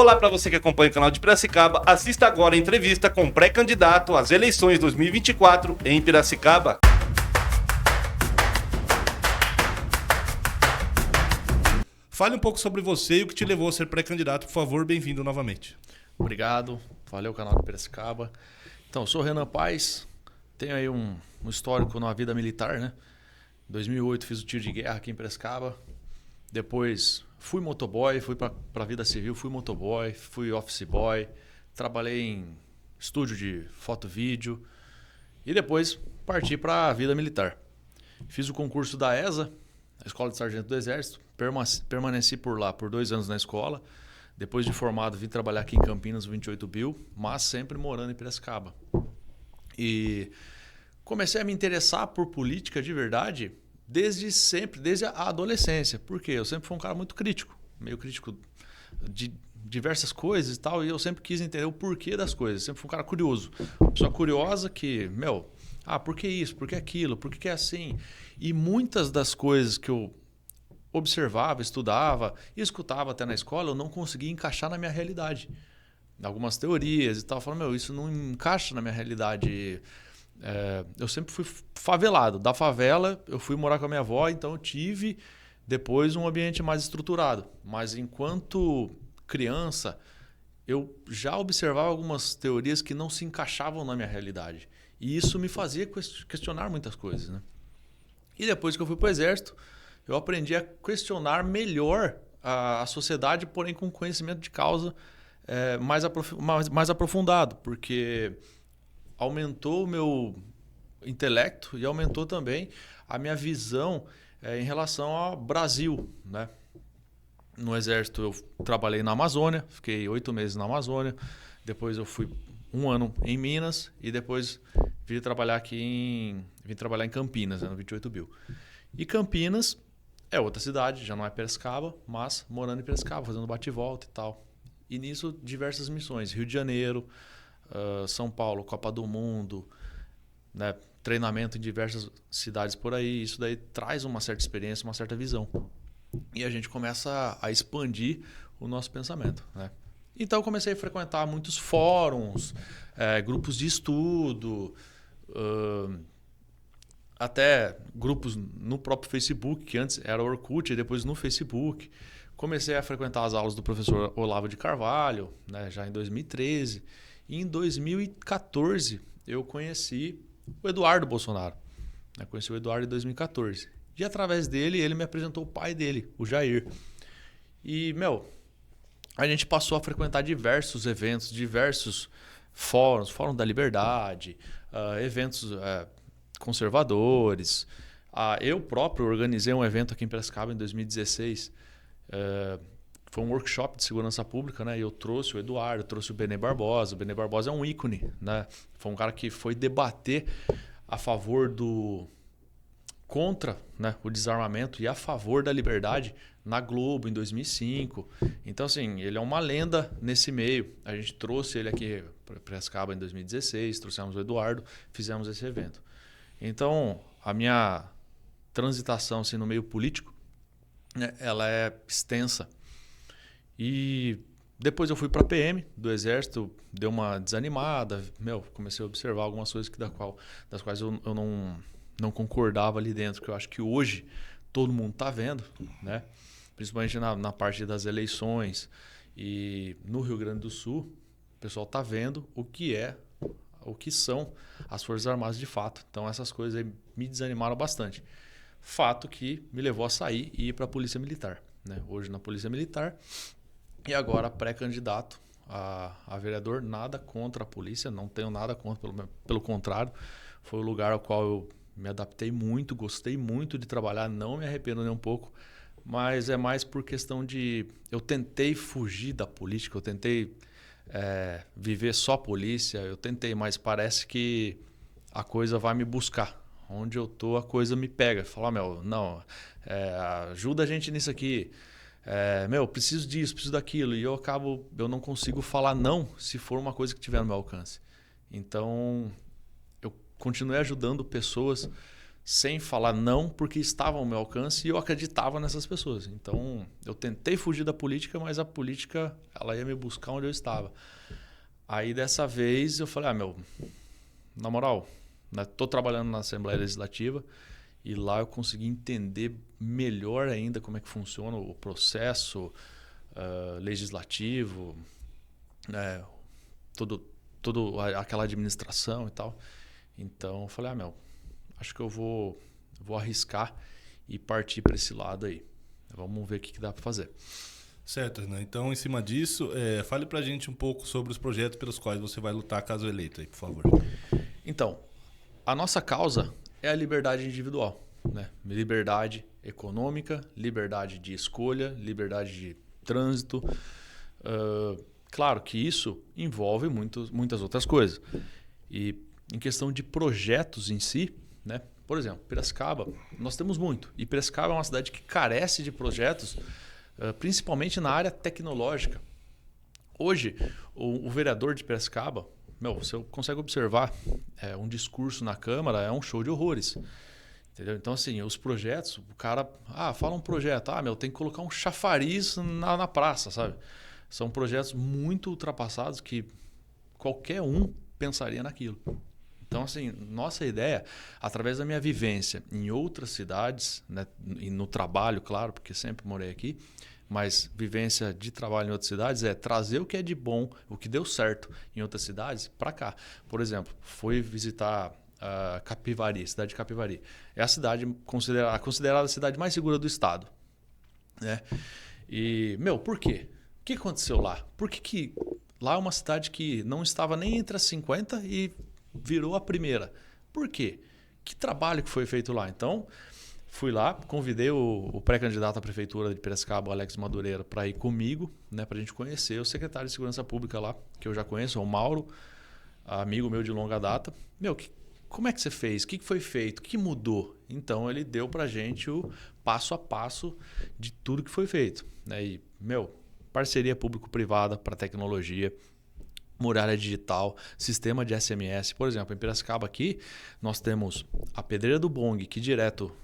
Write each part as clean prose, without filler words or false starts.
Olá para você que acompanha o canal de Piracicaba. Assista agora a entrevista com o pré-candidato às eleições 2024 em Piracicaba. Fale um pouco sobre você e o que te levou a ser pré-candidato. Por favor, bem-vindo novamente. Obrigado. Valeu, canal de Piracicaba. Então, eu sou Renan Paes. Tenho aí um histórico na vida militar, né? Em 2008 fiz o tiro de guerra aqui em Piracicaba. Depois fui motoboy, fui para a vida civil, fui motoboy, fui office boy, trabalhei em estúdio de foto e vídeo e depois parti para a vida militar. Fiz o concurso da ESA, a Escola de Sargento do Exército, permaneci por lá por 2 anos na escola. Depois de formado, vim trabalhar aqui em Campinas, 28 Bill, mas sempre morando em Piracicaba. E comecei a me interessar por política de verdade desde sempre, desde a adolescência. Por quê? Eu sempre fui um cara muito crítico, meio crítico de diversas coisas e tal, e eu sempre quis entender o porquê das coisas. Sempre fui um cara curioso. Uma pessoa curiosa que, por que isso? Por que aquilo? Por que é assim? E muitas das coisas que eu observava, estudava e escutava até na escola, eu não conseguia encaixar na minha realidade. Algumas teorias e tal, falando, isso não encaixa na minha realidade. Eu sempre fui favelado. Da favela, eu fui morar com a minha avó, então eu tive depois um ambiente mais estruturado. Mas enquanto criança, eu já observava algumas teorias que não se encaixavam na minha realidade. E isso me fazia questionar muitas coisas, né? E depois que eu fui para o Exército, eu aprendi a questionar melhor a sociedade, porém com conhecimento de causa mais aprofundado, porque aumentou o meu intelecto e aumentou também a minha visão em relação ao Brasil, né? No Exército eu trabalhei na Amazônia, fiquei 8 meses na Amazônia, depois eu fui 1 ano em Minas e depois vim trabalhar em Campinas, né, no 28 Bill. E Campinas é outra cidade, já não é Piracicaba, mas morando em Piracicaba, fazendo bate e volta e tal. E nisso diversas missões, Rio de Janeiro, São Paulo, Copa do Mundo, né, treinamento em diversas cidades por aí. Isso daí traz uma certa experiência, uma certa visão. E a gente começa a expandir o nosso pensamento, né? Então eu comecei a frequentar muitos fóruns, grupos de estudo, até grupos no próprio Facebook, que antes era Orkut e depois no Facebook. Comecei a frequentar as aulas do professor Olavo de Carvalho, né, já em 2013. E em 2014 eu conheci o Eduardo Bolsonaro. Conheci o Eduardo em 2014. E através dele, ele me apresentou o pai dele, o Jair. E, a gente passou a frequentar diversos eventos, diversos fóruns, Fórum da Liberdade, eventos conservadores. Eu próprio organizei um evento aqui em Piracicaba em 2016. Foi um workshop de segurança pública, né? E eu trouxe o Eduardo, trouxe o Benê Barbosa. O Benê Barbosa é um ícone, né? Foi um cara que foi debater a favor contra, né, o desarmamento e a favor da liberdade na Globo em 2005. Então, assim, ele é uma lenda nesse meio. A gente trouxe ele aqui para Piracicaba em 2016, trouxemos o Eduardo, fizemos esse evento. Então, a minha transitação assim, no meio político, né, ela é extensa. E depois eu fui para a PM do Exército, deu uma desanimada, comecei a observar algumas coisas das quais eu não concordava ali dentro, que eu acho que hoje todo mundo está vendo, né? Principalmente na parte das eleições e no Rio Grande do Sul, o pessoal está vendo o que são as Forças Armadas de fato. Então essas coisas aí me desanimaram bastante. Fato que me levou a sair e ir para a Polícia Militar, né? Hoje na Polícia Militar e agora pré-candidato a vereador. Nada contra a polícia, não tenho nada contra, pelo contrário, foi o lugar ao qual eu me adaptei muito, gostei muito de trabalhar, não me arrependo nem um pouco, mas é mais por questão de... Eu tentei fugir da política, eu tentei viver só polícia, eu tentei, mas parece que a coisa vai me buscar. Onde eu tô, a coisa me pega. Fala, ajuda a gente nisso aqui. Preciso disso, preciso daquilo. E eu não consigo falar não se for uma coisa que tiver no meu alcance. Então, eu continuei ajudando pessoas sem falar não, porque estava ao meu alcance e eu acreditava nessas pessoas. Então, eu tentei fugir da política, mas a política ela ia me buscar onde eu estava. Aí, dessa vez, eu falei, na moral, né, tô trabalhando na Assembleia Legislativa e lá eu consegui entender melhor ainda como é que funciona o processo legislativo, né, toda aquela administração e tal. Então, eu falei, acho que eu vou arriscar e partir para esse lado aí. Vamos ver o que dá para fazer. Certo, Renan. Então, em cima disso, fale pra gente um pouco sobre os projetos pelos quais você vai lutar caso eleito aí, por favor. Então, a nossa causa é a liberdade individual, né? Liberdade econômica, liberdade de escolha, liberdade de trânsito. Claro que isso envolve muitas outras coisas. E em questão de projetos em si, né? Por exemplo, Piracicaba, nós temos muito. E Piracicaba é uma cidade que carece de projetos, principalmente na área tecnológica. Hoje, o vereador de Piracicaba, você consegue observar um discurso na Câmara, é um show de horrores. Entendeu? Então, assim, os projetos, o cara fala um projeto, tem que colocar um chafariz na praça, sabe? São projetos muito ultrapassados que qualquer um pensaria naquilo. Então, assim, nossa ideia, através da minha vivência em outras cidades, né, e no trabalho, claro, porque sempre morei aqui, mas vivência de trabalho em outras cidades é trazer o que é de bom, o que deu certo em outras cidades, para cá. Por exemplo, fui visitar Capivari, cidade de Capivari. É a cidade considerada a cidade mais segura do estado. Né? E, por quê? O que aconteceu lá? Por que lá é uma cidade que não estava nem entre as 50 e virou a primeira? Por quê? Que trabalho que foi feito lá? Então, fui lá, convidei o pré-candidato à prefeitura de Piracicaba, Alex Madureira, para ir comigo, né, para a gente conhecer o secretário de Segurança Pública lá, que eu já conheço, é o Mauro, amigo meu de longa data. Como é que você fez? O que foi feito? O que mudou? Então, ele deu para a gente o passo a passo de tudo que foi feito. Né? E, parceria público-privada para tecnologia, muralha digital, sistema de SMS. Por exemplo, em Piracicaba aqui, nós temos a Pedreira do Bong, que direto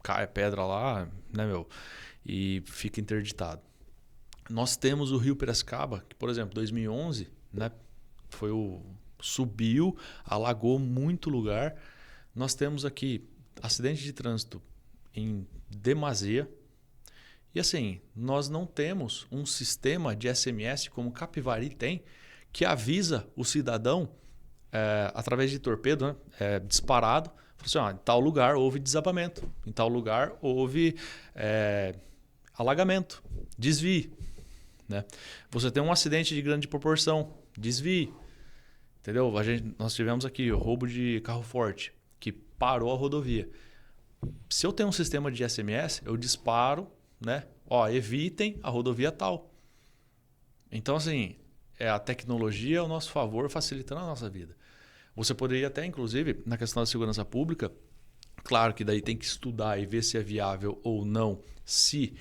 cai pedra lá, né, e fica interditado. Nós temos o Rio Piracicaba, que, por exemplo, 2011, né, subiu, alagou muito lugar. Nós temos aqui acidente de trânsito em demasia. E assim, nós não temos um sistema de SMS como Capivari tem, que avisa o cidadão, através de torpedo, né, disparado, fala assim, em tal lugar houve desabamento, em tal lugar houve alagamento, desvie. Né? Você tem um acidente de grande proporção, desvie. Entendeu? Nós tivemos aqui o roubo de carro forte, que parou a rodovia. Se eu tenho um sistema de SMS, eu disparo, né? Evitem a rodovia tal. Então, assim, a tecnologia ao nosso favor, facilitando a nossa vida. Você poderia até, inclusive, na questão da segurança pública, claro que daí tem que estudar e ver se é viável ou não, se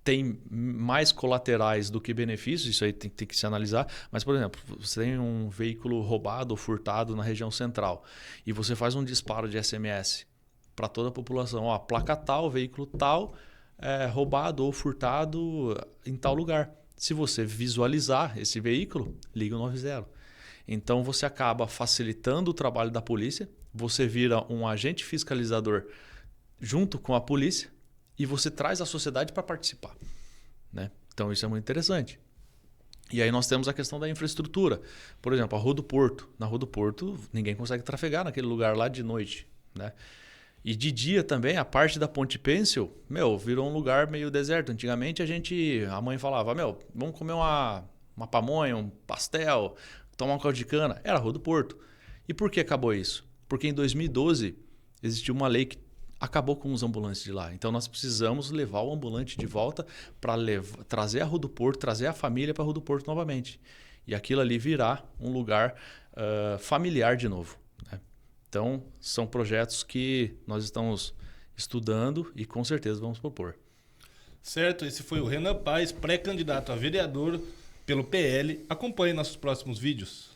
tem mais colaterais do que benefícios, isso aí tem que se analisar. Mas, por exemplo, você tem um veículo roubado ou furtado na região central e você faz um disparo de SMS para toda a população, placa tal, veículo tal, roubado ou furtado em tal lugar. Se você visualizar esse veículo, liga o 90. Então você acaba facilitando o trabalho da polícia, você vira um agente fiscalizador junto com a polícia e você traz a sociedade para participar. Né? Então isso é muito interessante. E aí nós temos a questão da infraestrutura. Por exemplo, a Rua do Porto. Na Rua do Porto, ninguém consegue trafegar naquele lugar lá de noite. Né? E de dia também, a parte da Ponte Pêncil, virou um lugar meio deserto. Antigamente a mãe falava, vamos comer uma pamonha, um pastel, tomar um caldo de cana. Era a Rua do Porto. E por que acabou isso? Porque em 2012 existiu uma lei que acabou com os ambulantes de lá. Então nós precisamos levar o ambulante de volta para trazer a Rua do Porto, trazer a família para a Rua do Porto novamente. E aquilo ali virar um lugar familiar de novo. Né? Então, são projetos que nós estamos estudando e com certeza vamos propor. Certo, esse foi o Renan Paes, pré-candidato a vereador pelo PL. Acompanhe nossos próximos vídeos.